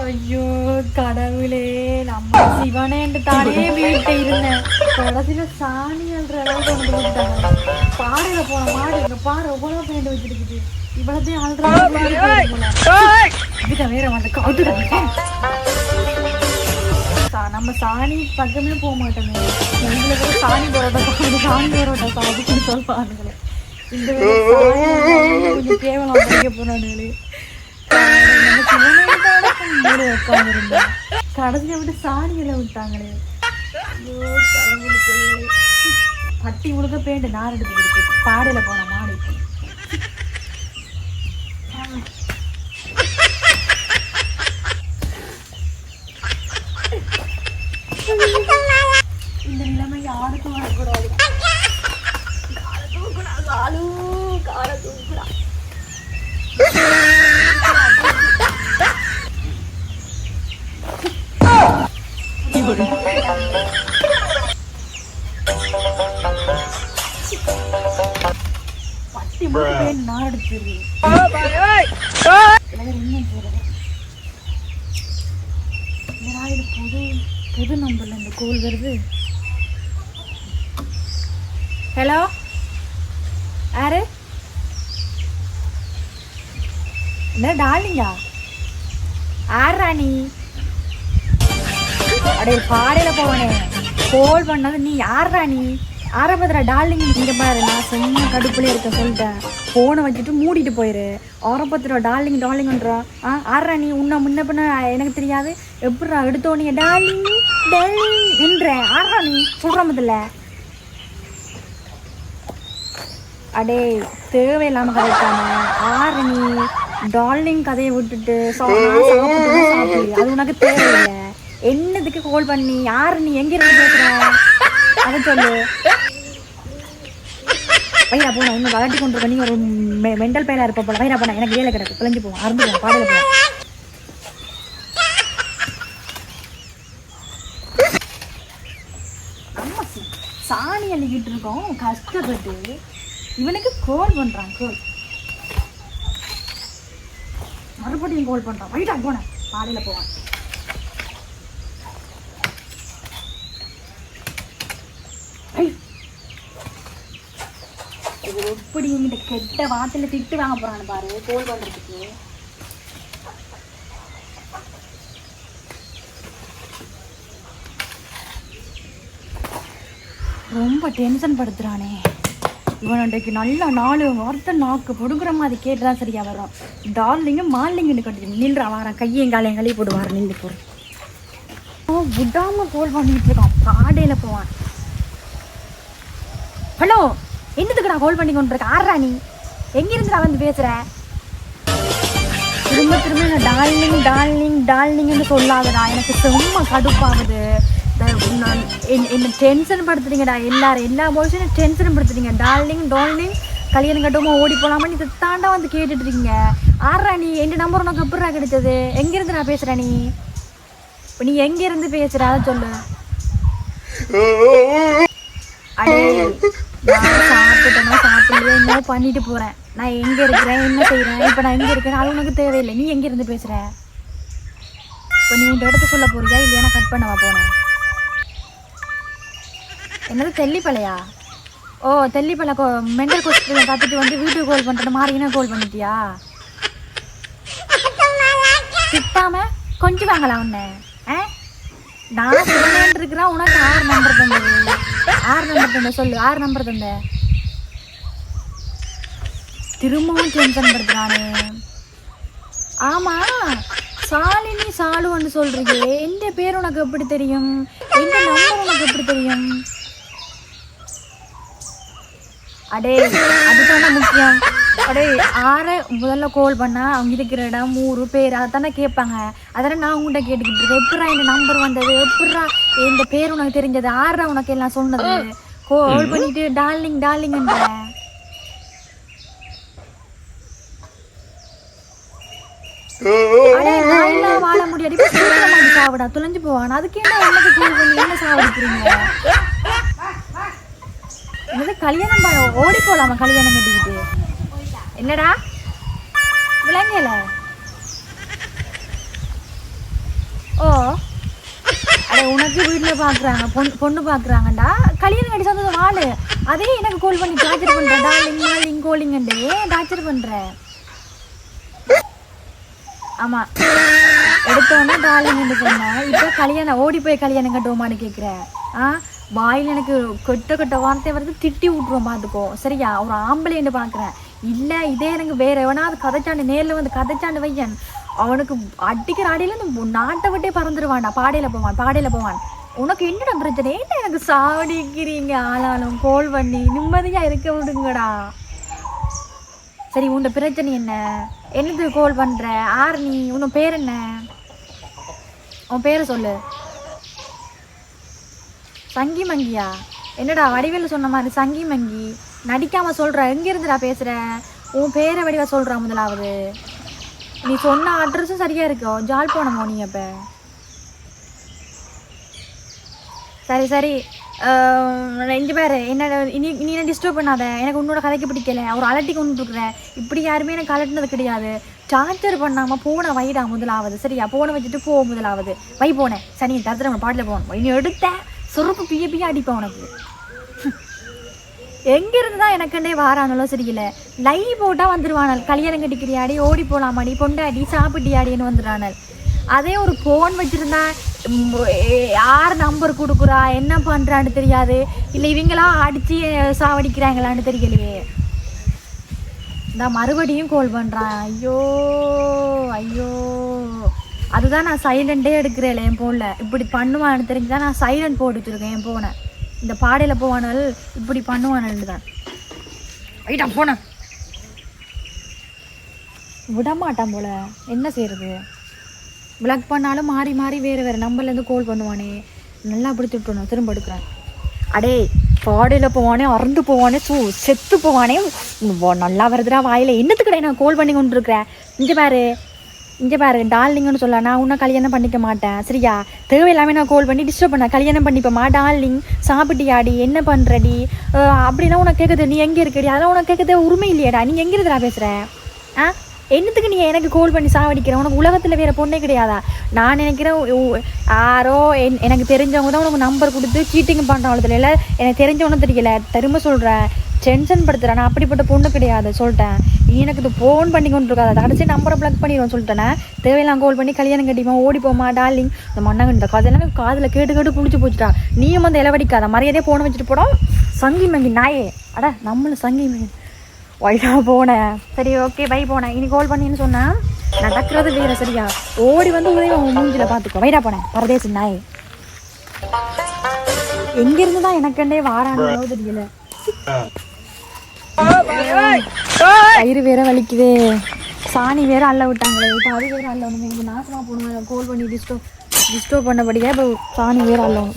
ஐயோ கடவுளே, நம்ம சிவனேன்னு தானே வீட்டை இருந்தேன். கடைசியில சாணி அல்ற அளவுக்கு கொண்டு வந்துட்டாங்க. பாறையில போன மாடு இங்க பாறை எவ்வளவு பேண்ட் வச்சிருக்குது. இவ்வளத்தையும் இதுக்க வேற வந்து கவுட்டு நம்ம சாணி பக்கமே போக மாட்டோமே. எங்களுக்கு சாணி போராட்டம் சாணி போராட்டம் அதுக்குன்னு சொல்லுவானுங்களே. இந்த கொஞ்சம் கேவலம் படிக்க போனானுங்களே. உட்காந்துருந்தேன் கடைசியை விட்டு சாணியில விட்டாங்களே. பட்டி முழுக்க பேண்டு நார் எடுத்து பாடையில போன மாடு. இந்த நிலைமை யாருக்கும் வரக்கூடாது. காலை தூக்குடா காலை தூக்குடா. பட்டி முழுக்க நார் எடுத்து புது நம்பர்ல இந்த கோல் வருது. ஹலோ, யாரு? என்ன டார்லிங்கா? யாரா நீ? அப்படியே பாடையில போவனே கோல் பண்ணது நீ யாரா? நீ ஆரம்பத்துல டார்லிங் இங்க பாரு. நான் சொன்ன கடுப்புல இருக்க சொல்லிட்டேன். போனை வச்சுட்டு மூடிட்டு போயிரு. ஆரம்பத்துல டார்லிங் டார்லிங்ன்றா. ஆறா நீ? உன்னை முன்ன பின்ன எனக்கு தெரியாது. எப்படா எடுத்தோனே டார்லிங் டார்லிங் என்ற ஆறா நீ? சொல்றமதில்ல அடே தேவையில்லாம கதைக்காம ஆறு நீ டார்லிங் கதையை விட்டுட்டு சாப்பிடு. அது உனக்கு தேவையில்லை. என்னதுக்கு கால் பண்ணி? யாரு நீ? எங்க இருந்து பேசுற? அதை சொல்லு. வைரா போனா இன்னும் வளர்த்தி கொண்டு இருக்க. நீ ஒரு மெண்டல் பேலா இருப்ப போல. வைரா போனா எனக்கு வேலை கிடக்கு. பிழைஞ்சு போவோம். அறுந்துவோம். பாடையில போவோம். நம்ம சாணி அள்ளிக்கிட்டு இருக்கோம் கஷ்டப்பட்டு. இவனுக்கு கோல் பண்றான். கோல் மறுபடியும் கோல் பண்றான். வைரா போன பாடையில போவான். எப்படி எங்கிட்ட கெட்ட வார்த்தையில திட்டு வாங்க போறான்னு பாரு கோல் பண்றதுக்கு. ரொம்ப டென்ஷன் படுத்துறானே இவன். அன்றைக்கு நல்ல 4 வார்த்தை நாக்கு பொடுக்குற மாதிரி கேட்டுதான் சரியா வரும். டார்லிங்க மார்லிங்கன்னு கட்டி நின்றா வாரான். கையையும் காலையும் கழுவி போட்டு வார நின்று போறேன். விடாம கோல் பண்ணிட்டு இருக்கான். பாடையில போவான். ஹலோ, என்னதுக்கு நான் கால் பண்ணி கொண்டு இருக்க? ஆறா நீ? எங்கிருந்து நான் வந்து பேசுறேன்? திரும்ப திரும்ப நான் டார்லிங் டார்லிங் டார்லிங்னு சொல்லாதடா. எனக்கு செம்ம கடுப்பாகுது. என்ன டென்ஷன் படுத்துறீங்கடா எல்லாரும். எல்லா பாய்ஸும் டென்ஷன் படுத்துறீங்க. டார்லிங் டார்லிங் கல்யாணம் கட்டுமா ஓடி போலாமா? நீ தாண்டா வந்து கேட்டுட்டு இருக்கீங்க. ஆறா நீ? என் நம்பர் உனக்கு எப்படா கிடைச்சது? எங்கிருந்து நான் பேசுறேன்? நீ இப்போ நீ எங்க இருந்து பேசுற? அதை சொல்லு. அடே நான் சாப்பிட்டேன்னா சாப்பிடுறது என்ன பண்ணிட்டு போறேன். நான் எங்க இருக்கிறேன், என்ன செய்யறேன், இப்ப நான் எங்க இருக்கேன் அது உனக்கு தேவையில்லை. நீ எங்க இருந்து பேசுற? இப்ப நீ உன் இடத்த சொல்ல போறியா இல்லையா? கட் பண்ணவா போனேன்? என்னது தெல்லிப்பலையா? ஓ தெல்லிப்பலை மெண்டல் ஹாஸ்பிட்டல் பார்த்துட்டு வந்து வீட்டுக்கு கால் பண்ணுற மாதிரினா கால் பண்ணிட்டியா? திட்டாம கொஞ்சம் வாங்கலாம் உன்னை. நான் சொல்லிட்டு இருக்கிறேன். உனக்கு 6 நம்பர் தந்தது. 6 நம்பர் தந்த சொல்லு. 6 நம்பர் தந்த. திரும்பவும் டென்ஷன் படுத்துறானே. ஆமா சாலினி சாலுன்னு சொல்றீங்க. எந்த பேர் உனக்கு எப்படி தெரியும்? எந்த நம்பர் உனக்கு எப்படி தெரியும்? அடே அதுதானே முக்கியம். அடே 6 முதல்ல கால் பண்ணா அவங்க இருக்கிற இடம் ஊரு பேர் அதானே கேட்பாங்க. அதெல்லாம் நான் உங்கள்கிட்ட கேட்டுக்கிட்டு இருக்கேன். எப்படா இந்த நம்பர் வந்தது? எப்படா இந்த பேர் உனக்கு தெரிஞ்சது? 6 உனக்கு எல்லாம் சொன்னது? கால் பண்ணிட்டு டார்லிங் டார்லிங்ன்ற. அடே நான் எல்லாம் வாழ முடியாது. சாவிடா துளைஞ்சு போவான். அதுக்கு என்ன எனக்கு கால் பண்ணி என்ன சாவடிக்கிறீங்க? கல்யாணம் ஓடி போலாமா? கல்யாணம் கட்டிக்கிட்டு என்னடா விளங்கல? அடிக்க வீட்டில் பார்க்குறாங்க பொண்ணு பார்க்குறாங்கண்டா கல்யாணம் கட்டி சந்தோஷம் வாழு. அதே எனக்கு கால் பண்ணி டார்ச்சர் பண்ணுறேன். டார்லிங் கோலிங்கண்டே டார்ச்சர் பண்ணுறேன். ஆமாம் எடுத்தோன்னே டார்லிங் சொன்னேன். இப்போ கல்யாணம் ஓடி போய் கல்யாணம் கட்டுவோமான்னு கேட்குறேன். வாயில் எனக்கு கெட்ட வார்த்தை வருது, திட்டி விட்ருவோம் பார்த்துக்கோ சரியா. ஒரு ஆம்பளைன்னு பார்க்குறேன். இல்லை இதே எனக்கு வேறு எவனாவது கதைச்சாண்டு நேரில் வந்து கதைச்சாண்டு வையன் அவனுக்கு அடிக்கிற அடியில் இந்த நாட்டை விட்டே பறந்துடுவான்டா. பாடையில் போவான். உனக்கு என்னடா பிரச்சனை? என்ன எனக்கு சாடிக்கிறீங்க ஆளாலும் கோல் பண்ணி நிம்மதியாக இருக்க விடுங்கடா. சரி உன்னோட பிரச்சனை என்னது கோல் பண்ணுற? ஆர் நீ? உன் பேர் என்ன? உன் பேரை சொல்லு. சங்கி மங்கியா? என்னடா வடிவேல சொன்ன மாதிரி சங்கி மங்கி நடிக்காமல் சொல்கிற. எங்கேருந்துடா பேசுகிற? உன் பேரை வடிவா சொல்கிறா. முதலாவது நீ சொன்ன அட்ரஸும் சரியாக இருக்கோ. ஜால் போனமோ நீ? அப்போ சரி இங்கே பேர் என்ன நீ என்ன டிஸ்டர்ப் பண்ணாத. எனக்கு உன்னோட கதைக்கு பிடிக்கல. ஒரு அலட்டி கொண்டு இருக்கிற. இப்படி யாருமே எனக்கு அலட்டினது கிடையாது. டார்ச்சர் பண்ணாமல் போனை வைடா முதலாவது சரியா. போனை வச்சுட்டு போ முதலாவது. வை போனேன் சனி தரத்துல பாட்டில் போகணும். இனி எடுத்த சொருப்பு பிய அடிப்பேன் உனக்கு. எங்கேருந்து தான் எனக்குன்னே வாரானாலும் சரியில்லை. லைவ் போட்டால் வந்துடுவானால். கல்யாணம் கட்டிக்கிறியாடி, ஓடி போகலாமாடி, பொண்டாடி சாப்பிட்டியாடின்னு வந்துடுறானால். அதே ஒரு ஃபோன் வச்சுருந்தா யார் நம்பர் கொடுக்குறா என்ன பண்ணுறான்னு தெரியாது. இல்லை இவங்களாம் அடித்து சாவடிக்கிறாங்களான்னு தெரியலையே. நான் மறுபடியும் கால் பண்ணுறான். ஐயோ அதுதான் நான் சைலண்டே எடுக்கிறேன் என் ஃபோனில். இப்படி பண்ணுவான்னு தெரிஞ்சுதான் நான் சைலண்ட் போட்டு வச்சுருக்கேன் என் ஃபோனை. இந்த பாடையில் போவானால் இப்படி பண்ணுவானு தான் ஐட்டா போன விடமாட்டான் போல. என்ன செய்யறது? பிளாக் பண்ணாலும் மாறி வேறு நம்பர்லேருந்து கால் பண்ணுவானே. நல்லா பிடிச்சி விட்டுணும். திரும்ப எடுக்கிறேன். அடே பாடையில் போவானே, அறந்து போவானே, செத்து போவானே. நல்லா வருதுடா வாயில். என்னத்துக்கடே நான் கால் பண்ணி கொண்டு இருக்கிறேன். இங்கே பாரு டார்லிங்னு சொல்ல. நான் உன்னை கல்யாணம் பண்ணிக்க மாட்டேன் சரியா. தேவையில்லாமல் நான் கால் பண்ணி டிஸ்டர்ப் பண்ண. கல்யாணம் பண்ணிப்போமா டார்லிங், சாப்பிட்டியாடி, என்ன பண்ணுறடி அப்படின்னா உனக்கு கேட்குது. நீ எங்கே இருக்கடி? அதெல்லாம் உனக்கு கேட்குறது உரிமை இல்லையாடா. நீ எங்கே இருக்கிறா பேசுகிற? என்னத்துக்கு நீ எனக்கு கால் பண்ணி சாவடிக்கிற? உனக்கு உலகத்தில் வேறு பொண்ணே கிடையாதா? நான் நினைக்கிறேன் யாரோ எனக்கு தெரிஞ்சவங்க தான் உனக்கு நம்பர் கொடுத்து சீட்டிங் பண்ணுறவங்கள இல்லை. எனக்கு தெரிஞ்சவனும் தெரியல. திரும்ப சொல்கிறேன், டென்ஷன் படுத்துகிறேன். நான் அப்படிப்பட்ட பொண்ணு கிடையாது சொல்லிட்டேன். நீ எனக்கு இது ஃபோன் பண்ணி கொண்டு இருக்காத. கடைசி நம்பரை பிளாக் பண்ணிடுவோம் சொல்லிட்டேனே. தேவையெல்லாம் கால் பண்ணி கல்யாணம் கட்டிப்போம், ஓடி போமா டார்லிங். இந்த மண்ணாங்க இந்த கதையெல்லாம் காதில் கேட்டு புடிச்சு போச்சுட்டா. நீயும் வந்து இலவடிக்காத. மரியாதையே ஃபோனை வச்சுட்டு போனோம். சங்கி மங்கி நாயே. அட நம்மளும் சங்கி மங்கி வைடா போனேன். சரி ஓகே பை போனேன். இனி கால் பண்ணின்னு சொன்னேன். நடக்கிறது வேறு சரியா. ஓடி வந்து உதவி மூஞ்சில் பார்த்துக்கோ. வைடா போனேன் பரதேசி நாயே. எங்கேருந்து தான் எனக்கண்டே வாரானோ தெரியல. கயிறு வேற வலிக்குதே. சாணி வேற அள்ள விட்டாங்களே. இப்போ அது வேற அள்ளணும். நாசமாக போகணும். கால் பண்ணி டிஸ்டர்ப் பண்ணபடியா இப்போ சாணி வேற அள்ளணும்.